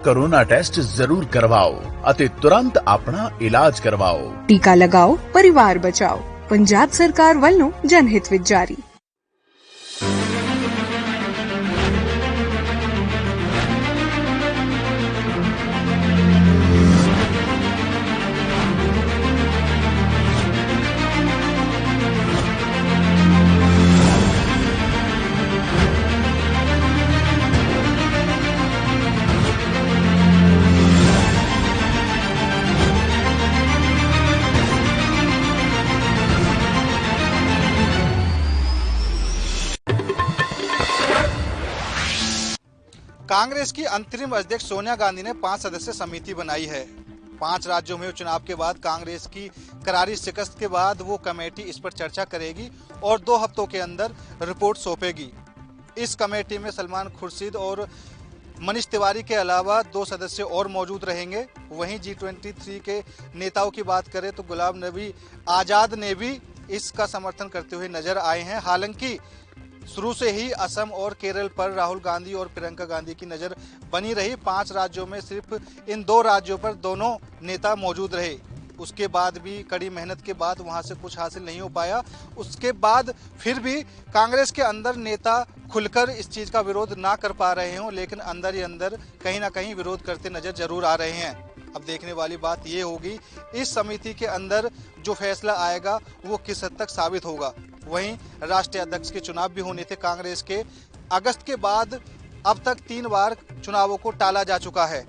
Corona test जरूर करवाओ ਅਤੇ तुरंत अपना इलाज करवाओ। टीका लगाओ, परिवार बचाओ। पंजाब सरकार ਵੱਲੋਂ जनहित ਵਿੱਚ जारी। कांग्रेस की अंतरिम अध्यक्ष सोनिया गांधी ने 5 सदस्य समिति बनाई है। 5 राज्यों में चुनाव के बाद कांग्रेस की करारी शिकस्त के बाद वो कमेटी इस पर चर्चा करेगी और 2 हफ्तों के अंदर रिपोर्ट सौंपेगी। इस कमेटी में सलमान खुर्शीद और मनीष तिवारी के अलावा 2 सदस्य और मौजूद रहेंगे। वहीं G23 के नेताओं की बात करें तो गुलाम नबी आजाद ने भी इसका समर्थन करते हुए नजर आए हैं। हालांकि शुरू से ही असम और केरल पर राहुल गांधी और प्रियंका गांधी की नजर बनी रही। 5 राज्यों में सिर्फ इन 2 राज्यों पर दोनों नेता मौजूद रहे। उसके बाद भी कड़ी मेहनत के बाद वहां से कुछ हासिल नहीं हो पाया। उसके बाद फिर भी कांग्रेस के अंदर नेता खुलकर इस चीज का विरोध ना कर पा रहे हों, लेकिन अंदर ही अंदर कहीं ना कहीं विरोध करते नजर जरूर आ रहे हैं। अब देखने वाली बात ये होगी इस समिति के अंदर जो फैसला आएगा वो किस हद तक साबित होगा। वहीं राष्ट्रीय अध्यक्ष के चुनाव भी होने थे कांग्रेस के। अगस्त के बाद अब तक 3 बार चुनावों को टाला जा चुका है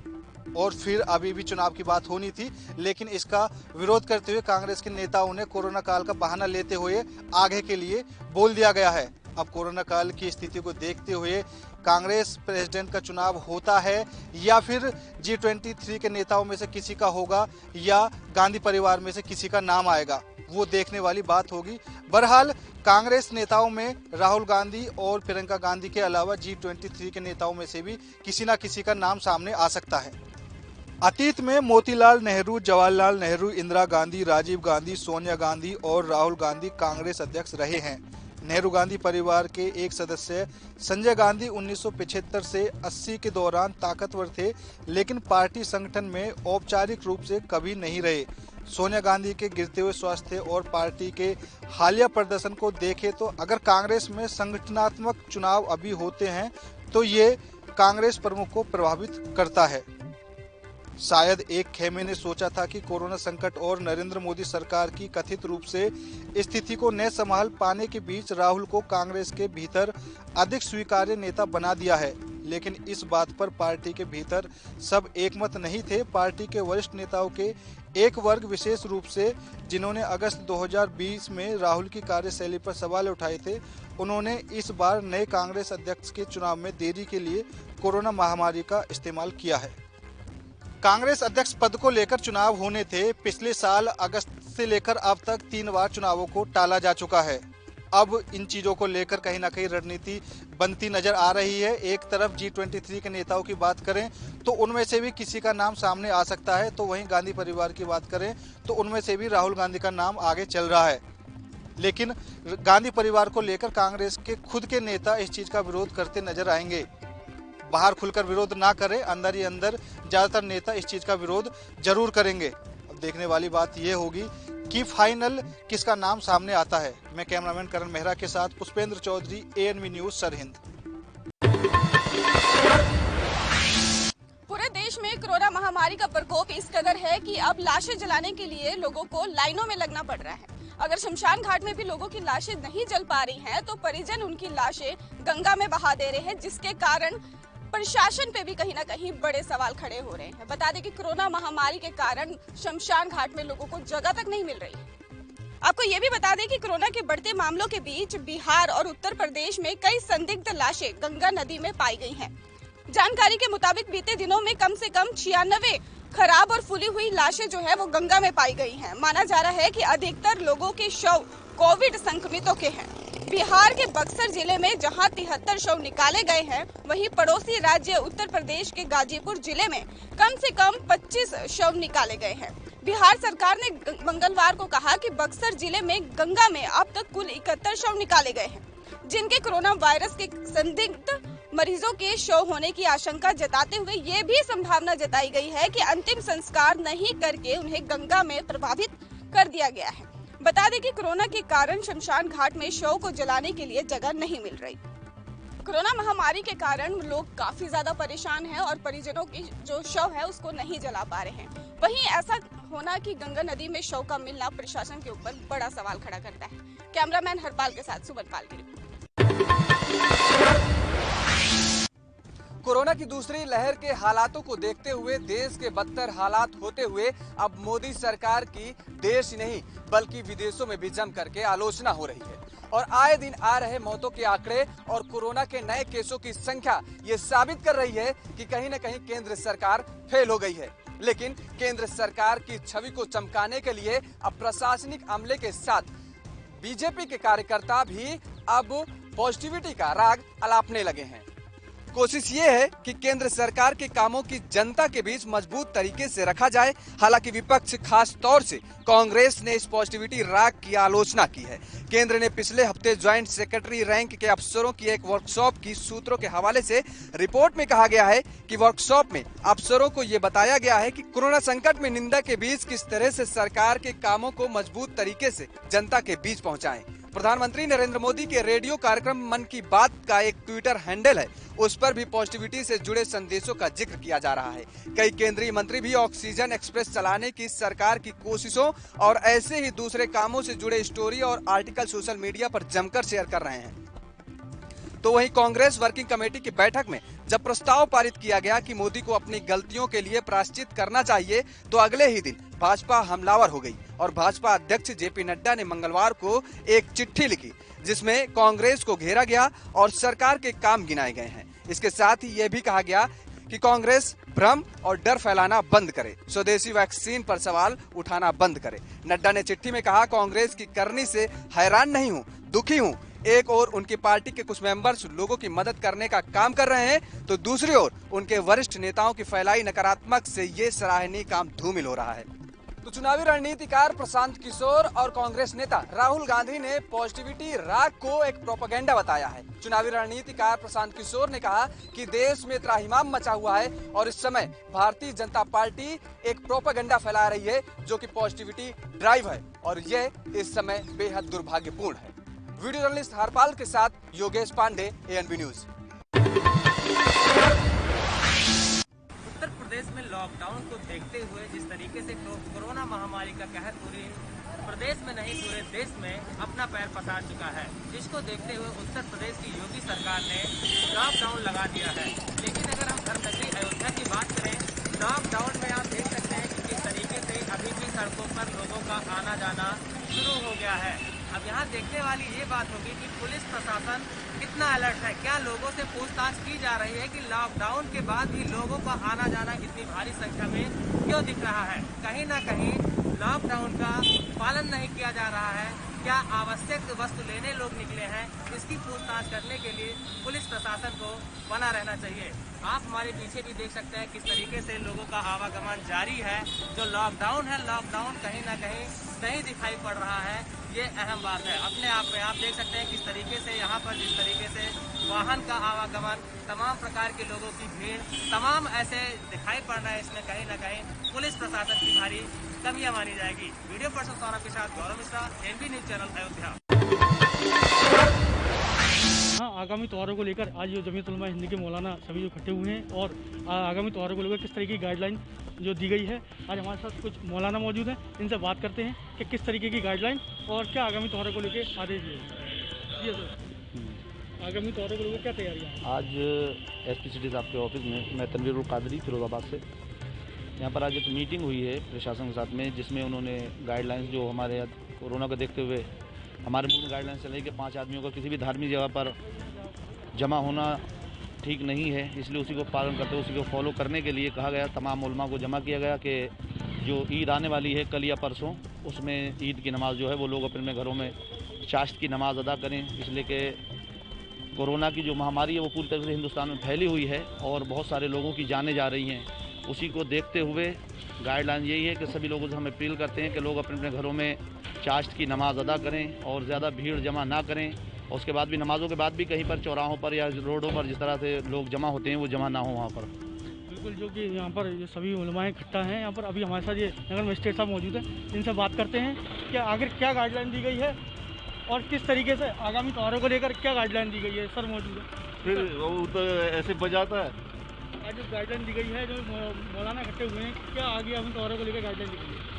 और फिर अभी भी चुनाव की बात होनी थी, लेकिन इसका विरोध करते हुए कांग्रेस के नेताओं ने कोरोना काल का बहाना लेते हुए आगे के लिए बोल दिया गया है। अब कोरोना काल की स्थिति को देखते हुए कांग्रेस प्रेसिडेंट का चुनाव होता है या फिर G23 के नेताओं में से किसी का होगा या गांधी परिवार में से किसी का नाम आएगा, वो देखने वाली बात होगी। बहरहाल कांग्रेस नेताओं में राहुल गांधी और प्रियंका गांधी के अलावा G23 के नेताओं में से भी किसी न किसी का नाम सामने आ सकता है। अतीत में मोतीलाल नेहरू, जवाहरलाल नेहरू, इंदिरा गांधी, राजीव गांधी, सोनिया गांधी और राहुल गांधी कांग्रेस अध्यक्ष रहे हैं। नेहरू गांधी परिवार के एक सदस्य संजय गांधी 1975 से 80 के दौरान ताकतवर थे, लेकिन पार्टी संगठन में औपचारिक रूप से कभी नहीं रहे। सोनिया गांधी के गिरते हुए स्वास्थ्य और पार्टी के हालिया प्रदर्शन को देखें तो अगर कांग्रेस में संगठनात्मक चुनाव अभी होते हैं तो ये कांग्रेस प्रमुख को प्रभावित करता है। शायद एक खेमे ने सोचा था कि कोरोना संकट और नरेंद्र मोदी सरकार की कथित रूप से स्थिति को न संभाल पाने के बीच राहुल को कांग्रेस के भीतर अधिक स्वीकार्य नेता बना दिया है, लेकिन इस बात पर पार्टी के भीतर सब एकमत नहीं थे। पार्टी के वरिष्ठ नेताओं के एक वर्ग विशेष रूप से जिन्होंने अगस्त 2020 में राहुल की कार्यशैली पर सवाल उठाए थे, उन्होंने इस बार नए कांग्रेस अध्यक्ष के चुनाव में देरी के लिए कोरोना महामारी का इस्तेमाल किया है। कांग्रेस अध्यक्ष पद को लेकर चुनाव होने थे। पिछले साल अगस्त से लेकर अब तक 3 बार चुनावों को टाला जा चुका है। अब इन चीजों को लेकर कहीं ना कहीं रणनीति बनती नजर आ रही है। एक तरफ G23 के नेताओं की बात करें तो उनमें से भी किसी का नाम सामने आ सकता है, तो वहीं गांधी परिवार की बात करें तो उनमें से भी राहुल गांधी का नाम आगे चल रहा है। लेकिन गांधी परिवार को लेकर कांग्रेस के खुद के नेता इस चीज का विरोध करते नजर आएंगे। बाहर खुलकर विरोध ना करें, अंदर ही अंदर ज्यादातर नेता इस चीज का विरोध जरूर करेंगे। अब देखने वाली बात यह होगी कि फाइनल किसका नाम सामने आता है। मैं कैमरामैन करण मेहरा के साथ पुष्पेंद्र चौधरी, ANV न्यूज, सरहिंद। पूरे देश में कोरोना महामारी का प्रकोप इस कदर है कि अब लाशें जलाने के लिए लोगों को लाइनों में लगना पड़ रहा है। अगर शमशान घाट में भी लोगों की लाशें नहीं जल पा रही हैं, तो परिजन उनकी लाशें गंगा में बहा दे रहे हैं, जिसके कारण प्रशासन पे भी कहीं ना कहीं बड़े सवाल खड़े हो रहे हैं। बता दें कि कोरोना महामारी के कारण शमशान घाट में लोगों को जगह तक नहीं मिल रही। आपको ये भी बता दें कि कोरोना के बढ़ते मामलों के बीच बिहार और उत्तर प्रदेश में कई संदिग्ध लाशें गंगा नदी में पाई गई हैं। जानकारी के मुताबिक बीते दिनों में कम से कम 96 खराब और फूली हुई लाशें जो है वो गंगा में पाई गई हैं। माना जा रहा है कि अधिकतर लोगों के शव कोविड संक्रमितों के हैं। बिहार के बक्सर जिले में जहां 73 शव निकाले गए हैं, वहीं पड़ोसी राज्य उत्तर प्रदेश के गाजीपुर जिले में कम से कम 25 शव निकाले गए हैं। बिहार सरकार ने मंगलवार को कहा कि बक्सर जिले में गंगा में अब तक कुल 71 शव निकाले गए हैं, जिनके कोरोना वायरस के संदिग्ध मरीजों के शव होने की आशंका जताते हुए ये भी संभावना जताई गई है कि अंतिम संस्कार नहीं करके उन्हें गंगा में प्रवाहित कर दिया गया है। बता दें कि कोरोना के कारण शमशान घाट में शव को जलाने के लिए जगह नहीं मिल रही। कोरोना महामारी के कारण लोग काफी ज्यादा परेशान हैं और परिजनों की जो शव है उसको नहीं जला पा रहे हैं। वहीं ऐसा होना कि गंगा नदी में शव का मिलना प्रशासन के ऊपर बड़ा सवाल खड़ा करता है। कैमरामैन हरपाल के साथ सुमन पाल की रिपोर्ट। कोरोना की दूसरी लहर के हालातों को देखते हुए देश के बदतर हालात होते हुए अब मोदी सरकार की देश ही नहीं बल्कि विदेशों में भी जम करके आलोचना हो रही है और आए दिन आ रहे मौतों के आंकड़े और कोरोना के नए केसों की संख्या ये साबित कर रही है कि कहीं न कहीं केंद्र सरकार फेल हो गई है। लेकिन केंद्र सरकार की छवि को चमकाने के लिए अब प्रशासनिक अमले के साथ बीजेपी के कार्यकर्ता भी अब पॉजिटिविटी का राग अलापने लगे हैं। कोशिश ये है कि केंद्र सरकार के कामों की जनता के बीच मजबूत तरीके से रखा जाए। हालांकि विपक्ष खास तौर से कांग्रेस ने इस पॉजिटिविटी राग की आलोचना की है। केंद्र ने पिछले हफ्ते ज्वाइंट सेक्रेटरी रैंक के अफसरों की एक वर्कशॉप की सूत्रों के हवाले से रिपोर्ट में कहा गया है कि वर्कशॉप में अफसरों को ये बताया गया है कि कोरोना संकट में निंदा के बीच किस तरह से सरकार के कामों को मजबूत तरीके से जनता के बीच पहुंचाएं। प्रधानमंत्री नरेंद्र मोदी के रेडियो कार्यक्रम मन की बात का एक ट्विटर हैंडल है, उस पर भी पॉजिटिविटी से जुड़े संदेशों का जिक्र किया जा रहा है। कई केंद्रीय मंत्री भी ऑक्सीजन एक्सप्रेस चलाने की सरकार की कोशिशों और ऐसे ही दूसरे कामों से जुड़े स्टोरी और आर्टिकल सोशल मीडिया पर जमकर शेयर कर रहे हैं। तो वहीं कांग्रेस वर्किंग कमेटी की बैठक में जब प्रस्ताव पारित किया गया कि मोदी को अपनी गलतियों के लिए प्रायश्चित करना चाहिए, तो अगले ही दिन भाजपा हमलावर हो गई और भाजपा अध्यक्ष जेपी नड्डा ने मंगलवार को एक चिट्ठी लिखी जिसमें कांग्रेस को घेरा गया और सरकार के काम गिनाए गए हैं। इसके साथ ही यह भी कहा गया कि कांग्रेस भ्रम और डर फैलाना बंद करे, स्वदेशी वैक्सीन पर सवाल उठाना बंद करे। नड्डा ने चिट्ठी में कहा, कांग्रेस की करनी से हैरान नहीं हूँ, दुखी हूँ। एक ओर उनकी पार्टी के कुछ मेंबर्स लोगों की मदद करने का काम कर रहे हैं, तो दूसरी ओर उनके वरिष्ठ नेताओं की फैलाई नकारात्मक से ये सराहनीय काम धूमिल हो रहा है। तो चुनावी रणनीतिकार प्रशांत किशोर और कांग्रेस नेता राहुल गांधी ने पॉजिटिविटी राग को एक प्रोपेगेंडा बताया है। चुनावी रणनीतिकार प्रशांत किशोर ने कहा कि देश में त्राहिमाम मचा हुआ है और इस समय भारतीय जनता पार्टी एक प्रोपेगेंडा फैला रही है जो कि पॉजिटिविटी ड्राइव है और ये इस समय बेहद दुर्भाग्यपूर्ण है। वीडियो जर्नलिस्ट हरपाल के साथ योगेश पांडे, एएनबी न्यूज। उत्तर प्रदेश में लॉकडाउन को देखते हुए जिस तरीके से कोरोना महामारी का कहर पूरे प्रदेश में नहीं पूरे देश में अपना पैर पसार चुका है, जिसको देखते हुए उत्तर प्रदेश की योगी सरकार ने लॉकडाउन लगा दिया है। लेकिन अगर हम धर्मनगरी अयोध्या की बात करें, लॉकडाउन में आप देख सकते हैं कि किस तरीके से अभी भी सड़कों पर लोगों का आना जाना शुरू हो गया है। अब यहाँ देखने वाली ये बात होगी कि पुलिस प्रशासन कितना अलर्ट है। क्या लोगों से पूछताछ की जा रही है कि लॉकडाउन के बाद भी लोगों का आना जाना इतनी भारी संख्या में क्यों दिख रहा है? कहीं ना कहीं लॉकडाउन का पालन नहीं किया जा रहा है। क्या आवश्यक वस्तु लेने लोग निकले हैं? इसकी पूछताछ करने के लिए पुलिस प्रशासन को बना रहना चाहिए। आप हमारे पीछे भी देख सकते हैं किस तरीके से लोगों का आवागमन जारी है। जो लॉकडाउन है, लॉकडाउन कहीं ना कहीं नहीं दिखाई पड़ रहा है, ये अहम बात है। अपने आप में आप देख सकते हैं किस तरीके से यहाँ पर जिस तरीके से वाहन का आवागमन, तमाम प्रकार के लोगों की भीड़, तमाम ऐसे दिखाई पड़ रहा है। इसमें कहीं ना कहीं पुलिस प्रशासन की भारी कमियां मानी जाएगी। वीडियो पर्सन सौरभ के साथ Gaurav Mishra, NB news channel Ayodhya. हाँ, आगामी त्योहारों को लेकर आज जो जमीयत उलमा हिंद के मौलाना सभी इकट्ठे हुए हैं और आगामी त्योहारों को लेकर किस तरीके की गाइडलाइन जो दी गई है, आज हमारे साथ कुछ मौलाना मौजूद हैं। इनसे बात करते हैं कि किस तरीके की गाइडलाइन और क्या आगामी त्योहारों को लेकर आदेश दिए जी सर। आगामी त्योहारों को लेकर क्या तैयारियाँ? आज एसपीसीडी साहब के ऑफिस में मैं तनवीर कादरी फिरोजाबाद से, यहाँ पर आज एक मीटिंग हुई है प्रशासन के साथ में, जिसमें उन्होंने गाइडलाइंस जो हमारे यहाँ कोरोना को देखते हुए हमारे मुल्क में गाइडलाइंस चल रही है कि 5 आदमियों का किसी भी धार्मिक जगह पर जमा होना ठीक नहीं है, इसलिए उसी को पालन करते हुए उसी को फॉलो करने के लिए कहा गया। तमाम उलमा को जमा किया गया कि जो ईद आने वाली है कल या परसों, उसमें ईद की नमाज़ जो है वो लोग अपने घरों में चाश्त की नमाज़ अदा करें, इसलिए कि कोरोना की जो महामारी है वो पूरी तरह से हिंदुस्तान में फैली हुई है और बहुत सारे लोगों की जानें जा रही हैं। उसी को देखते हुए गाइडलाइन यही है कि सभी लोगों से हम अपील करते हैं कि लोग अपने अपने घरों में चाश्त की नमाज़ अदा करें और ज़्यादा भीड़ जमा ना करें, और उसके बाद भी नमाज़ों के बाद भी कहीं पर चौराहों पर या रोडों पर जिस तरह से लोग जमा होते हैं वो जमा ना हो वहाँ पर। बिल्कुल, जो कि यहाँ पर ये सभी उलमाएं इकट्ठा हैं यहाँ पर। अभी हमारे साथ ये नगर मजिस्ट्रेट साहब मौजूद हैं, इनसे बात करते हैं कि आगे क्या गाइडलाइन दी गई है और किस तरीके से आगामी त्योहारों को लेकर क्या गाइडलाइन दी गई है। सर मौजूद है। फिर वो तो ऐसे बजाता है। आज जो गाइडलाइन दी गई है, जो मौलाना इकट्ठे हुए हैं, क्या आगे आगामी त्योहारों को लेकर गाइडलाइन दी गई है?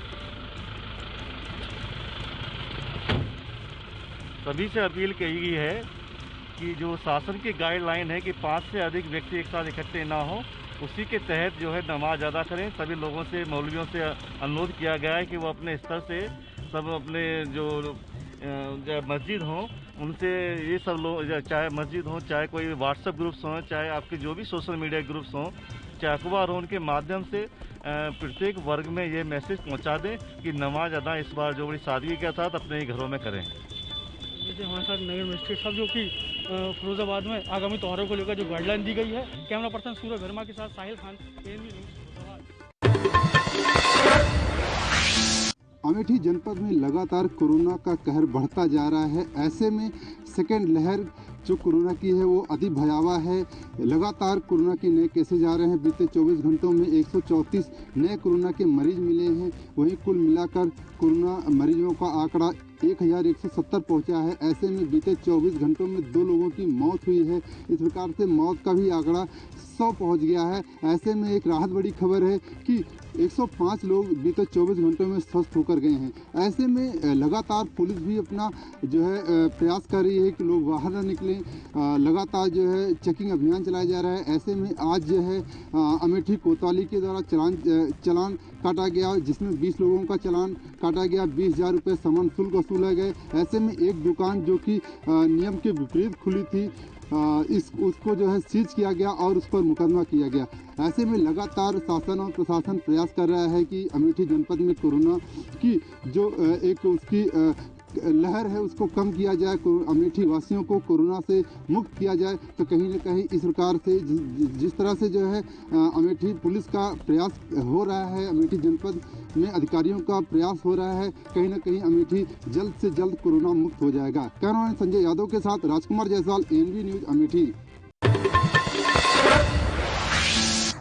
सभी से अपील की गई है कि जो शासन की गाइडलाइन है कि 5 से अधिक व्यक्ति एक साथ इकट्ठे ना हो, उसी के तहत जो है नमाज अदा करें। सभी लोगों से, मौलवियों से अनुरोध किया गया है कि वो अपने स्तर से सब अपने जो मस्जिद हों उनसे ये सब लोग, चाहे मस्जिद हो, चाहे कोई व्हाट्सएप ग्रुप्स हों, चाहे आपके जो भी सोशल मीडिया ग्रुप्स हों, चाहे अखबार हो, उनके माध्यम से प्रत्येक वर्ग में ये मैसेज पहुंचा दें कि नमाज अदा इस बार जो बड़ी सादगी के साथ अपने ही घरों में करें। जैसे हमारे साथ नगर मजिस्ट्रेट साहब जो कि फिरोजाबाद में आगामी त्योहारों को लेकर जो गाइडलाइन दी गई है। कैमरा पर्सन सूरज वर्मा के साथ साहिल खान, ANB न्यूज़। अमेठी जनपद में लगातार कोरोना का कहर बढ़ता जा रहा है। ऐसे में सेकेंड लहर जो कोरोना की है वो अति भयावह है। लगातार कोरोना के नए केसेज आ रहे हैं। बीते 24 घंटों में 134 नए कोरोना के मरीज मिले हैं। वहीं कुल मिलाकर कोरोना मरीजों का आंकड़ा 1170 पहुंचा है। ऐसे में बीते 24 घंटों में 2 लोगों की मौत हुई है। इस प्रकार से मौत का भी आंकड़ा 100 पहुंच गया है। ऐसे में एक राहत बड़ी खबर है कि 105 लोग बीते 24 घंटों में स्वस्थ होकर गए हैं। ऐसे में लगातार पुलिस भी अपना जो है प्रयास कर रही है कि लोग बाहर न निकलें। लगातार जो है चेकिंग अभियान चलाया जा रहा है। ऐसे में आज जो है अमेठी कोतवाली के द्वारा चलान काटा गया, जिसमें 20 लोगों का चलान काटा गया। 20,000 रुपये सामान शुल्क वसूले गए। ऐसे में एक दुकान जो कि नियम के विपरीत खुली थी, उसको जो है सीज किया गया और उस पर मुकदमा किया गया। ऐसे में लगातार शासन और प्रशासन प्रयास कर रहा है कि अमेठी जनपद में कोरोना की जो एक उसकी लहर है उसको कम किया जाए, अमेठी वासियों को कोरोना से मुक्त किया जाए। तो कहीं न कहीं इस प्रकार से जिस तरह से जो है अमेठी पुलिस का प्रयास हो रहा है, अमेठी जनपद में अधिकारियों का प्रयास हो रहा है, कहीं न कहीं अमेठी जल्द से जल्द कोरोना मुक्त हो जाएगा। कैमरामैन संजय यादव के साथ राजकुमार जायसवाल, ANB न्यूज़ अमेठी।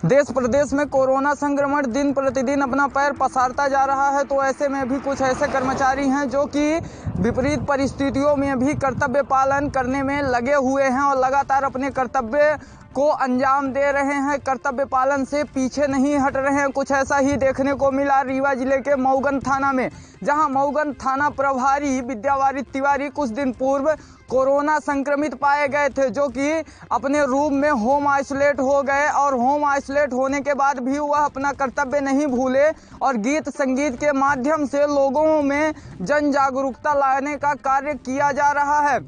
देश प्रदेश में कोरोना संक्रमण दिन प्रतिदिन अपना पैर पसारता जा रहा है। तो ऐसे में भी कुछ ऐसे कर्मचारी हैं जो कि विपरीत परिस्थितियों में भी कर्तव्य पालन करने में लगे हुए हैं और लगातार अपने कर्तव्य को अंजाम दे रहे हैं, कर्तव्य पालन से पीछे नहीं हट रहे हैं। कुछ ऐसा ही देखने को मिला रीवा जिले के मऊगन थाना में, जहां मऊगन थाना प्रभारी विद्यावारित तिवारी कुछ दिन पूर्व कोरोना संक्रमित पाए गए थे, जो कि अपने रूम में होम आइसोलेट हो गए और होम आइसोलेट होने के बाद भी वह अपना कर्तव्य नहीं भूले और गीत संगीत के माध्यम से लोगों में जन जागरूकता लाने का कार्य किया जा रहा है।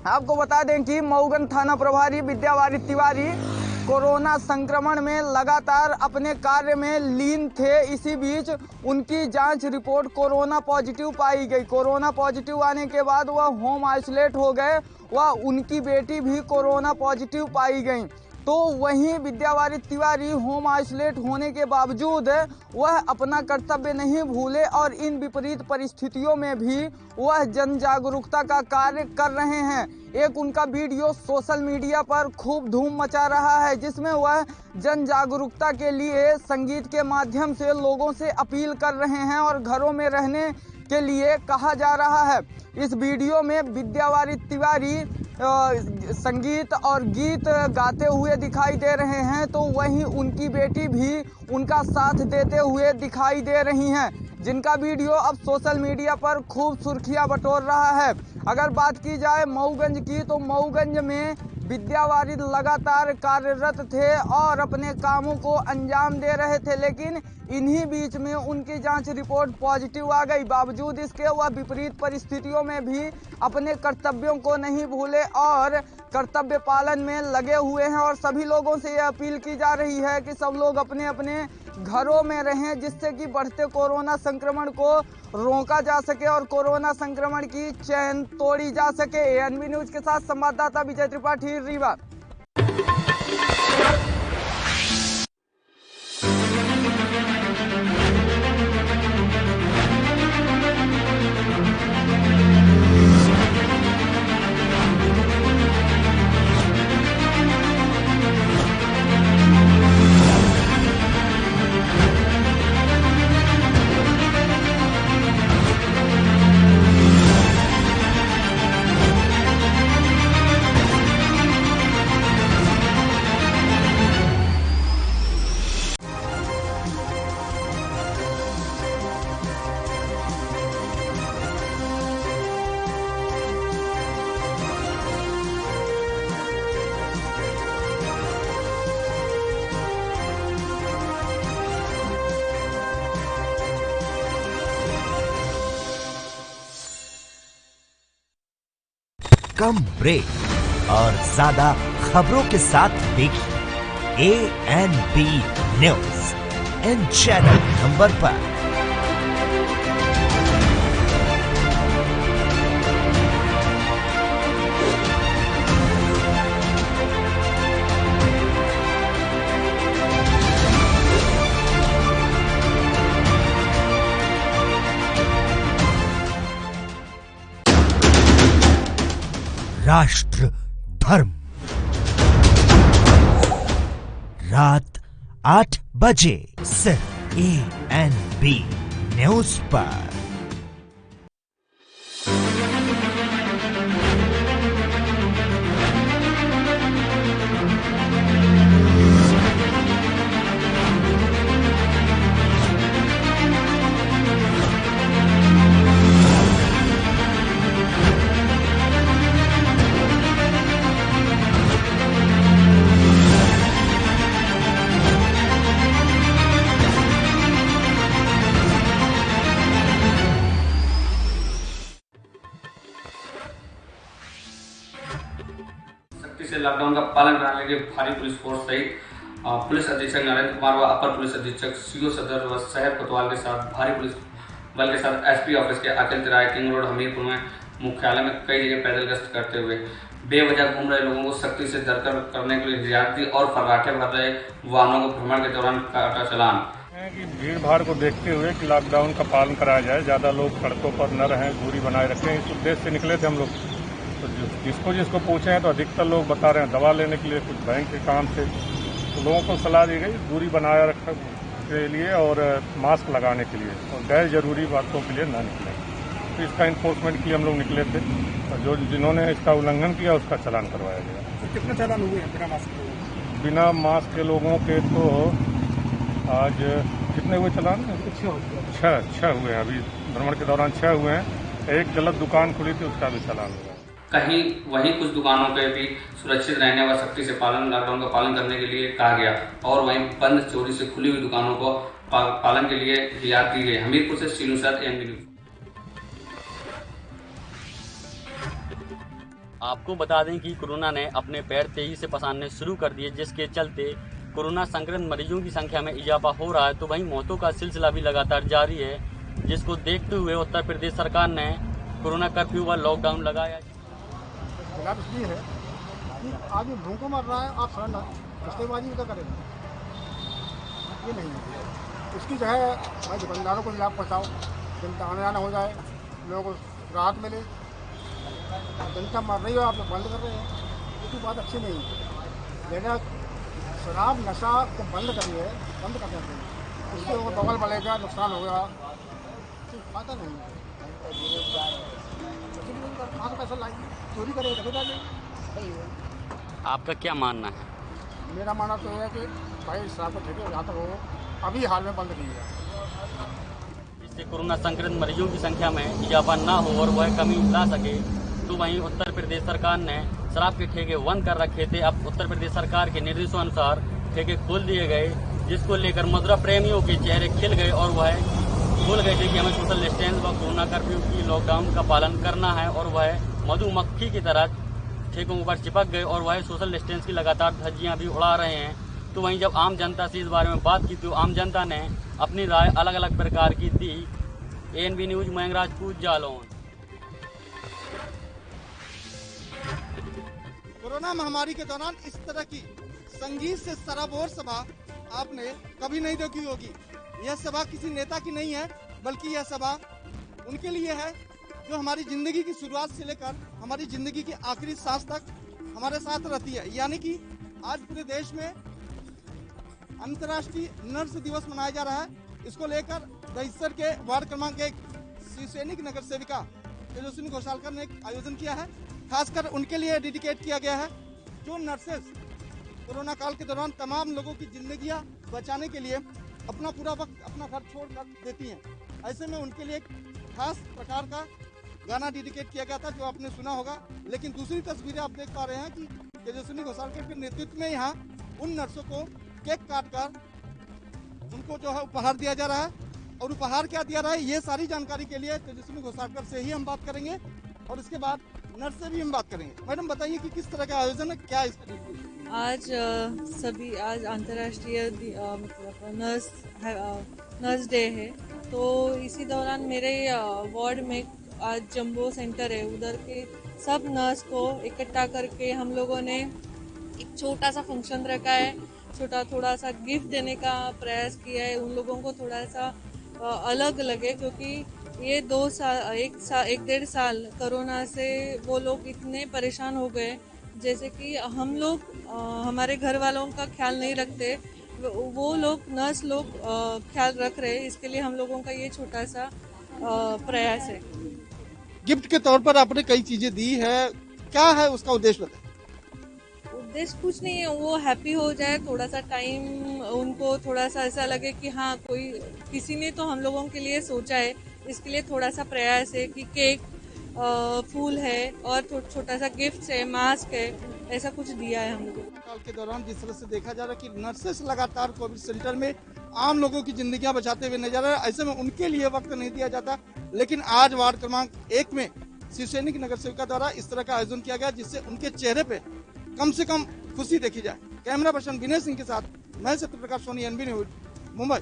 आपको बता दें कि मऊगन थाना प्रभारी विद्यावारित तिवारी कोरोना संक्रमण में लगातार अपने कार्य में लीन थे। इसी बीच उनकी जांच रिपोर्ट कोरोना पॉजिटिव पाई गई। कोरोना पॉजिटिव आने के बाद वह होम आइसोलेट हो गए। वह उनकी बेटी भी कोरोना पॉजिटिव पाई गई। तो वहीं विद्यावारित तिवारी होम आइसोलेट होने के बावजूद वह अपना कर्तव्य नहीं भूले और इन विपरीत परिस्थितियों में भी वह जन जागरूकता का कार्य कर रहे हैं। एक उनका वीडियो सोशल मीडिया पर खूब धूम मचा रहा है, जिसमें वह जन जागरूकता के लिए संगीत के माध्यम से लोगों से अपील कर रहे हैं और घरों में रहने के लिए कहा जा रहा है। इस वीडियो में विद्यावारित तिवारी संगीत और गीत गाते हुए दिखाई दे रहे हैं, तो वहीं उनकी बेटी भी उनका साथ देते हुए दिखाई दे रही हैं, जिनका वीडियो अब सोशल मीडिया पर खूब सुर्खियां बटोर रहा है। अगर बात की जाए मऊगंज की, तो मऊगंज में विद्यावारित लगातार कार्यरत थे और अपने कामों को अंजाम दे रहे थे, लेकिन इन्हीं बीच में उनकी जांच रिपोर्ट पॉजिटिव आ गई। बावजूद इसके वह विपरीत परिस्थितियों में भी अपने कर्तव्यों को नहीं भूले और कर्तव्य पालन में लगे हुए हैं। और सभी लोगों से यह अपील की जा रही है कि सब लोग अपने अपने घरों में रहें, जिससे कि बढ़ते कोरोना संक्रमण को रोका जा सके और कोरोना संक्रमण की चैन तोड़ी जा सके। ANB न्यूज के साथ संवाददाता विजय त्रिपाठी, रीवा। कम ब्रेक और ज्यादा खबरों के साथ देखिए ANB news in channel number पर। राष्ट्र धर्म रात 8 बजे सिर्फ ANB न्यूज पर। से लॉकडाउन का पालन कराने के लिए भारी पुलिस फोर्स सहित पुलिस अधीक्षक नरेंद्र कुमार व अपर पुलिस अधीक्षक CO सदर व शहर कोतवाल के साथ भारी पुलिस बल के साथ SP ऑफिस के अखिल तिराए किंग रोड हमीरपुर में मुख्यालय में कई जगह पैदल गश्त करते हुए बेवजह घूम रहे लोगों को सख्ती से दरकर करने के लिए हिदायत दी और फर्राटे भर रहे वाहनों को भ्रमण के दौरान काटा चालान। भीड़ भाड़ को देखते हुए कि लॉकडाउन का पालन कराया जाए, ज़्यादा लोग सड़कों पर न रहें, दूरी बनाए रखें, इस उद्देश्य से निकले थे हम लोग। तो जिसको पूछे हैं तो अधिकतर लोग बता रहे हैं दवा लेने के लिए, कुछ बैंक के काम से। तो लोगों को सलाह दी गई दूरी बनाए रखने के लिए और मास्क लगाने के लिए, और गैर जरूरी बातों के लिए ना निकलें। तो इसका इन्फोर्समेंट के लिए हम लोग निकले थे और जिन्होंने इसका उल्लंघन किया उसका चालान करवाया गया। तो कितने चालान हुए हैं बिना मास्क के? बिना मास्क के लोगों के तो आज कितने हुए चालान? 6 हुए हैं। अभी भ्रमण के दौरान 6 हुए हैं। एक गलत दुकान खुली थी उसका भी चालान हुआ। कहीं वहीं कुछ दुकानों पे भी सुरक्षित रहने व सख्ती से लॉकडाउन का पालन करने के लिए कहा गया और वहीं बंद चोरी से खुली हुई दुकानों को पालन के लिए हिदायत दी गई। हमीरपुर से शीनू सर ANB न्यूज। आपको बता दें कि कोरोना ने अपने पैर तेजी से पसारने शुरू कर दिए, जिसके चलते कोरोना संक्रमित मरीजों की संख्या में इजाफा हो रहा है, तो वहीं मौतों का सिलसिला भी लगातार जारी है, जिसको देखते हुए उत्तर प्रदेश सरकार ने कोरोना कर्फ्यू व लॉकडाउन लगाया। खिलाफ इसलिए है कि आदमी भूखों मर रहा है, आप सस्तेबाजी भी तो करेंगे, ये नहीं है। इसकी जो है भाई दुकानदारों को लाभ पहुँचाओ, जनता आने जाना हो जाए, लोगों को राहत मिले। जनता मर रही हो, आप लोग बंद कर रहे हैं, ये बात अच्छी नहीं है। लेकिन शराब नशा को बंद करिए, बंद कर देते हैं, उससे वो बगल बढ़ेगा, नुकसान होगा, तो फायदा नहीं है। कहाँ से पैसा लाएंगे? चोरी करेंगे तो डालेंगे। आपका क्या मानना है? मेरा मानना तो है कि भाई शराब को ठेके जहाँ तक हो अभी हाल में बंद कीजिए, जिससे कोरोना संक्रमित मरीजों की संख्या में इजाफा ना हो और वह कमी ला सके। तो वहीं उत्तर प्रदेश सरकार ने शराब के ठेके बंद कर रखे थे। अब उत्तर प्रदेश सरकार के निर्देशों अनुसार ठेके खोल दिए गए, जिसको लेकर मदिरा प्रेमियों के चेहरे खिल गए और वह भूल गए थे कि हमें सोशल डिस्टेंस व कोरोना कर्फ्यू की लॉकडाउन का पालन करना है, और वह मधुमक्खी की तरह ठेकों पर चिपक गए और वह सोशल डिस्टेंस की लगातार धज्जियां भी उड़ा रहे हैं। तो वहीं जब आम जनता से इस बारे में बात की तो आम जनता ने अपनी राय अलग अलग प्रकार की दी। ANB news Mayank Rajput, Jalaun. Corona महामारी के दौरान इस तरह की संगीत से सराबोर सभा आपने कभी नहीं देखी होगी। यह सभा किसी नेता की नहीं है, बल्कि यह सभा उनके लिए है जो हमारी जिंदगी की शुरुआत से लेकर हमारी जिंदगी की आखिरी सांस तक हमारे साथ रहती है। यानी कि आज पूरे देश में अंतर्राष्ट्रीय नर्स दिवस मनाया जा रहा है। इसको लेकर दहिसर के वार्ड क्रमांक 1 शिवसैनिक नगर सेविका तेजस्विनी घोषालकर ने एक आयोजन किया है, खासकर उनके लिए डेडिकेट किया गया है, जो नर्सेस कोरोना काल के दौरान तमाम लोगों की जिंदगियां बचाने के लिए अपना पूरा वक्त अपना घर छोड़ कर देती हैं। ऐसे में उनके लिए एक खास प्रकार का गाना डेडिकेट किया गया था, जो आपने सुना होगा। लेकिन दूसरी तस्वीरें आप देख पा रहे हैं कि तेजस्विनी घोषालकर के नेतृत्व में यहाँ उन नर्सों को केक काटकर उनको जो है उपहार दिया जा रहा है। और उपहार क्या दिया रहा है, ये सारी जानकारी के लिए तेजस्विनी घोषालकर से ही हम बात करेंगे। और इसके बाद नर्स से भी हम बात करेंगे। मैडम बताइए कि किस तरह का आयोजन है, क्या इसका? आज अंतर्राष्ट्रीय मतलब नर्स डे है, तो इसी दौरान मेरे वार्ड में आज जंबो सेंटर है, उधर के सब नर्स को इकट्ठा करके हम लोगों ने एक छोटा सा फंक्शन रखा है, थोड़ा सा गिफ्ट देने का प्रयास किया है। उन लोगों को थोड़ा सा अलग लगे, क्योंकि ये 2 साल 1.5 साल कोरोना से वो लोग इतने परेशान हो गए, जैसे कि हम लोग हमारे घर वालों का ख्याल नहीं रखते, वो लोग नर्स लोग ख्याल रख रहे हैं। इसके लिए हम लोगों का ये छोटा सा प्रयास है। गिफ्ट के तौर पर आपने कई चीजें दी है, क्या है उसका उद्देश्य बताएं? उद्देश्य कुछ नहीं है, वो हैप्पी हो जाए, थोड़ा सा टाइम उनको थोड़ा सा ऐसा लगे कि हाँ किसी ने तो हम लोगों के लिए सोचा है। इसके लिए थोड़ा सा प्रयास है कि केक, फूल है और छोटा सा गिफ्ट है, मास्क है, ऐसा कुछ दिया है हम लोगों को। काल के दौरान जिस तरह से देखा जा रहा है कि नर्सेस लगातार कोविड सेंटर में आम लोगों की जिंदगियां बचाते हुए नजर आ रहे हैं, ऐसे में उनके लिए वक्त नहीं दिया जाता। लेकिन आज वार्ड क्रमांक 1 में शिवसैनिक नगर सेविका द्वारा इस तरह का आयोजन किया गया, जिससे उनके चेहरे पे कम से कम खुशी देखी जाए। कैमरा पर्सन विनय सिंह के साथ मैं Satya Prakash Soni, NB news, Mumbai.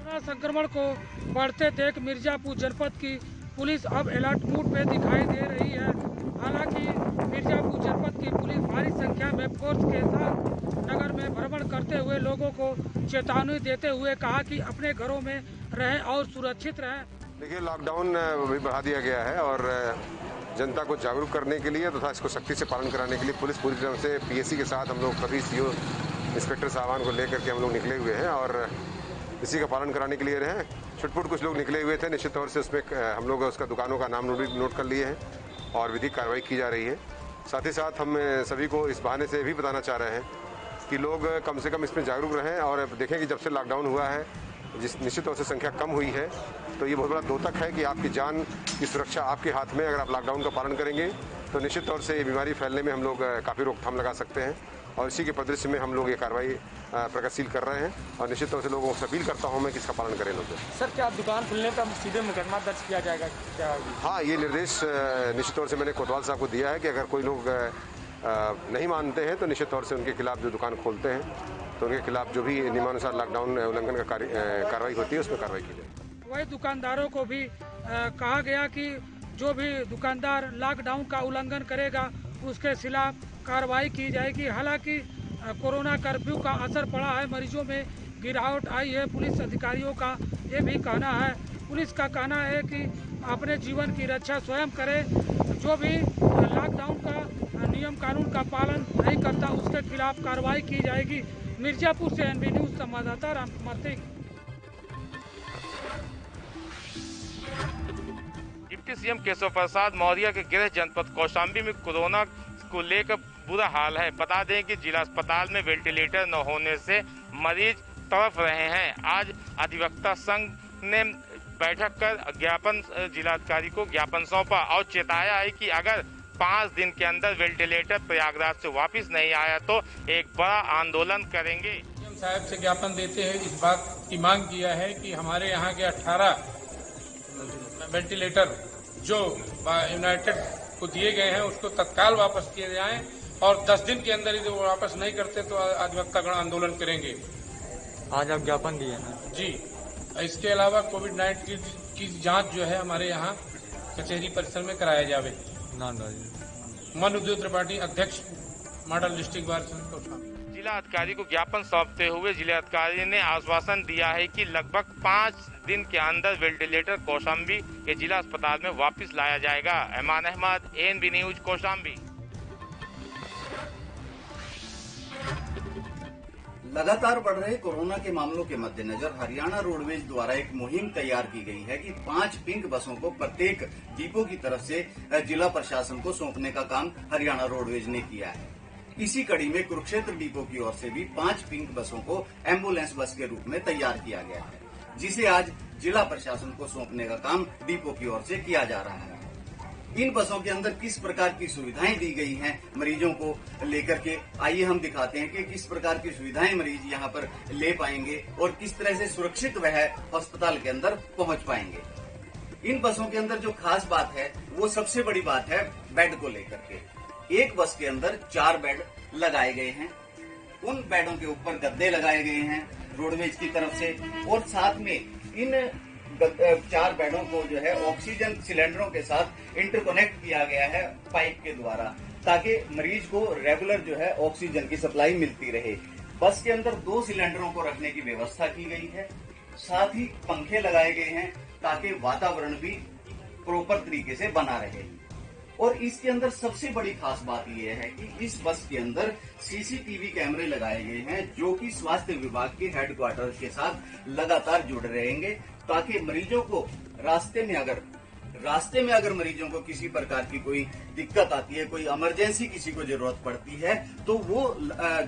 Corona संक्रमण को बढ़ते देख मिर्जापुर जनपद की पुलिस अब अलर्ट मोड पे दिखाई दे रही है। हालांकि मिर्जापुर जनपद की पुलिस भारी संख्या में फोर्स के साथ नगर में भ्रमण करते हुए लोगों को चेतावनी देते हुए कहा कि अपने घरों में रहें और सुरक्षित रहें। देखिए, लॉकडाउन भी बढ़ा दिया गया है और जनता को जागरूक करने के लिए तथा इसको सख्ती से पालन कराने के लिए पुलिस पूरी तरह से PSC के साथ हम लोग सभी CO इंस्पेक्टर साहबान को लेकर के हम लोग निकले हुए हैं और इसी का पालन कराने के लिए रहे। छुटपुट कुछ लोग निकले हुए थे, निश्चित तौर से उसमें हम लोग उसका दुकानों का नाम नोट कर लिए हैं और विधिक कार्रवाई की जा रही है। साथ ही साथ हम सभी को इस बहाने से भी बताना चाह रहे हैं कि लोग कम से कम इसमें जागरूक रहें और देखें कि जब से लॉकडाउन हुआ है, जिस निश्चित तौर से संख्या कम हुई है, तो ये बहुत बड़ा द्योतक है कि आपकी जान की सुरक्षा आपके हाथ में। अगर आप लॉकडाउन का पालन करेंगे तो निश्चित तौर से ये बीमारी फैलने में हम लोग काफ़ी रोकथाम लगा सकते हैं और इसी के परिदृश्य में हम लोग ये कार्रवाई प्रगतिशील कर रहे हैं और निश्चित तौर से लोगों से अपील करता हूं मैं कि इसका पालन करें लोग। सर, क्या दुकान खुलने पर सीधे मुकदमा दर्ज किया जाएगा क्या? हाँ, ये निर्देश निश्चित तौर से मैंने कोतवाल साहब को दिया है कि अगर कोई लोग नहीं मानते हैं तो निश्चित तौर से उनके खिलाफ जो दुकान खोलते हैं तो उनके खिलाफ जो भी नियमानुसार लॉकडाउन उल्लंघन का कार्रवाई होती है उसमें कार्रवाई की जाए। वही दुकानदारों को भी कहा गया कि जो भी दुकानदार लॉकडाउन का उल्लंघन करेगा उसके खिलाफ कार्रवाई की जाएगी। हालांकि कोरोना कर्फ्यू का असर पड़ा है, मरीजों में गिरावट आई है। पुलिस अधिकारियों का ये भी कहना है, पुलिस का कहना है कि अपने जीवन की रक्षा स्वयं करें। जो भी लॉकडाउन का नियम कानून का पालन नहीं करता उसके खिलाफ कार्रवाई की जाएगी। मिर्जापुर से NB न्यूज संवाददाता राम कुमार सिंह। डिप्टी CM केशव प्रसाद मौर्य के गृह जनपद कौशाम्बी में कोरोना को लेकर बुरा हाल है। बता दें कि जिला अस्पताल में वेंटिलेटर न होने से मरीज तड़प रहे हैं। आज अधिवक्ता संघ ने बैठक कर ज्ञापन जिलाधिकारी को ज्ञापन सौंपा और चेताया है कि अगर 5 दिन के अंदर वेंटिलेटर प्रयागराज से वापस नहीं आया तो एक बड़ा आंदोलन करेंगे। CM साहब से ज्ञापन देते हैं, इस बात की मांग किया है कि हमारे यहाँ के 18 वेंटिलेटर जो यूनाइटेड को दिए गए हैं उसको तत्काल वापस किए जाएं और 10 दिन के अंदर यदि वो वापस नहीं करते तो अधिवक्तागण आंदोलन करेंगे। आज आप ज्ञापन दिए हैं? जी। इसके अलावा कोविड-19 की जांच जो है हमारे यहाँ कचहरी परिसर में कराया जावे। मन उद्योग त्रिपाठी, अध्यक्ष मॉडल डिस्ट्रिक्ट बार संघ। जिला अधिकारी को ज्ञापन सौंपते हुए जिला अधिकारी ने आश्वासन दिया है कि लगभग 5 दिन के अंदर वेंटिलेटर कौशाम्बी के जिला अस्पताल में वापस लाया जाएगा। Aiman Ahmad, NB news, Kaushambi. लगातार बढ़ रहे कोरोना के मामलों के मद्देनजर हरियाणा रोडवेज द्वारा एक मुहिम तैयार की गई है कि 5 पिंक बसों को प्रत्येक डिपो की तरफ से जिला प्रशासन को सौंपने का काम हरियाणा रोडवेज ने किया है। इसी कड़ी में कुरुक्षेत्र डिपो की ओर से भी 5 पिंक बसों को एम्बुलेंस बस के रूप में तैयार किया गया है, जिसे आज जिला प्रशासन को सौंपने का काम डिपो की ओर से किया जा रहा है। इन बसों के अंदर किस प्रकार की सुविधाएं दी गई हैं मरीजों को लेकर के, आइए हम दिखाते हैं कि किस प्रकार की सुविधाएं मरीज यहां पर ले पाएंगे और किस तरह से सुरक्षित वह अस्पताल के अंदर पहुंच पाएंगे। इन बसों के अंदर जो खास बात है वो सबसे बड़ी बात है बेड को लेकर के। एक बस के अंदर 4 बेड लगाए गए हैं, उन बेडों के ऊपर गद्दे लगाए गए हैं रोडवेज की तरफ से, और साथ में इन 4 बेडों को जो है ऑक्सीजन सिलेंडरों के साथ इंटरकनेक्ट किया गया है पाइप के द्वारा, ताकि मरीज को रेगुलर जो है ऑक्सीजन की सप्लाई मिलती रहे। बस के अंदर 2 सिलेंडरों को रखने की व्यवस्था की गई है, साथ ही पंखे लगाए गए हैं ताकि वातावरण भी प्रॉपर तरीके से बना रहे। और इसके अंदर सबसे बड़ी खास बात यह है कि इस बस के अंदर सीसीटीवी कैमरे लगाए गए हैं, जो कि स्वास्थ्य विभाग के हेडक्वार्टर के साथ लगातार जुड़े रहेंगे, ताकि मरीजों को रास्ते में अगर मरीजों को किसी प्रकार की कोई दिक्कत आती है, कोई इमरजेंसी किसी को जरूरत पड़ती है, तो वो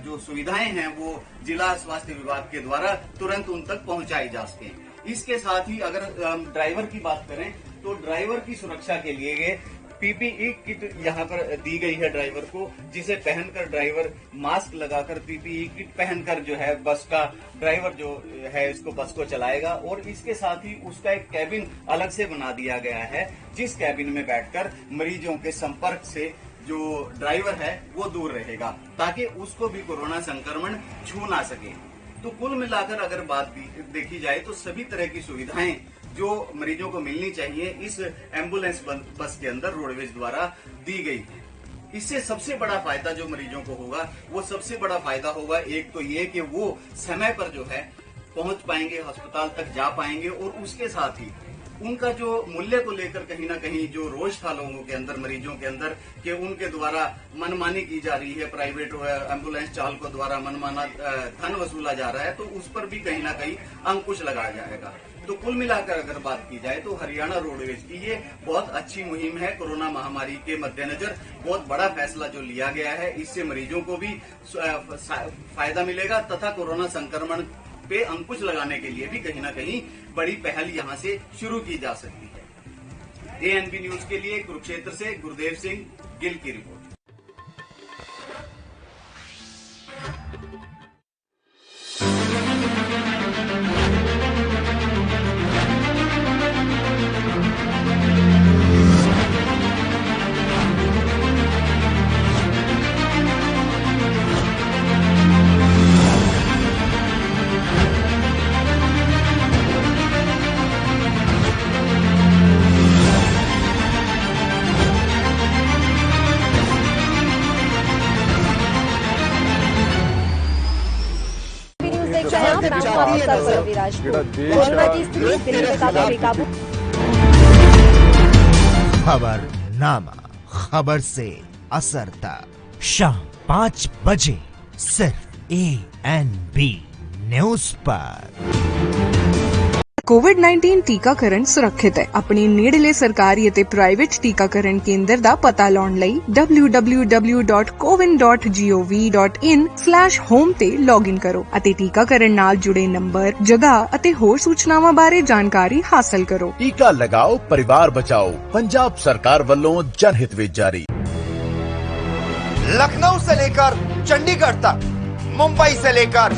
जो सुविधाएं हैं वो जिला स्वास्थ्य विभाग के द्वारा तुरंत उन तक पहुंचाई जा सके। इसके साथ ही अगर ड्राइवर की बात करें तो ड्राइवर की सुरक्षा के लिए पीपीई किट यहाँ पर दी गई है ड्राइवर को, जिसे पहनकर ड्राइवर मास्क लगाकर पीपीई किट पहनकर जो है बस का ड्राइवर जो है इसको बस को चलाएगा। और इसके साथ ही उसका एक कैबिन अलग से बना दिया गया है, जिस कैबिन में बैठकर मरीजों के संपर्क से जो ड्राइवर है वो दूर रहेगा, ताकि उसको भी कोरोना संक्रमण छू ना सके। तो कुल मिलाकर अगर बात देखी जाए तो सभी तरह की सुविधाएं जो मरीजों को मिलनी चाहिए इस एम्बुलेंस बस के अंदर रोडवेज द्वारा दी गई है। इससे सबसे बड़ा फायदा जो मरीजों को होगा वो सबसे बड़ा फायदा होगा, एक तो ये कि वो समय पर जो है पहुंच पाएंगे, अस्पताल तक जा पाएंगे, और उसके साथ ही उनका जो मूल्य को लेकर कहीं ना कहीं जो रोष था लोगों के अंदर, मरीजों के अंदर, कि उनके द्वारा मनमानी की जा रही है, प्राइवेट एम्बुलेंस चालकों द्वारा मनमाना धन वसूला जा रहा है, तो उस पर भी कहीं ना कहीं अंकुश लगाया जाएगा। तो कुल मिलाकर अगर बात की जाए तो हरियाणा रोडवेज की ये बहुत अच्छी मुहिम है। कोरोना महामारी के मद्देनजर बहुत बड़ा फैसला जो लिया गया है, इससे मरीजों को भी फायदा मिलेगा तथा कोरोना संक्रमण पे अंकुश लगाने के लिए भी कहीं ना कहीं बड़ी पहल यहां से शुरू की जा सकती है। एएनबी न्यूज के लिए कुरुक्षेत्र से गुरुदेव सिंह गिल की रिपोर्ट। खबरनामा, खबर से असर तक, शाम 5 बजे सिर्फ ANB न्यूज पर। कोविड-19 ਟੀਕਾਕਰਨ ਸੁਰੱਖਿਅਤ ਹੈ। ਆਪਣੇ ਨੇੜਲੇ ਸਰਕਾਰੀ ਅਤੇ ਪ੍ਰਾਈਵੇਟ ਟੀਕਾਕਰਨ ਕੇਂਦਰ ਦਾ ਪਤਾ ਲਾਉਣ ਲਈ www.cowin.gov.in/home ਤੇ ਲੌਗਇਨ ਕਰੋ ਅਤੇ ਟੀਕਾਕਰਨ ਨਾਲ ਜੁੜੇ ਨੰਬਰ, ਜਗ੍ਹਾ ਅਤੇ ਹੋਰ ਸੂਚਨਾਵਾਂ ਬਾਰੇ ਜਾਣਕਾਰੀ ਹਾਸਲ ਕਰੋ। टीका लगाओ, परिवार बचाओ। पंजाब सरकार ਵੱਲੋਂ जनहित में जारी। लखनऊ से लेकर चंडीगढ़ तक, मुंबई से लेकर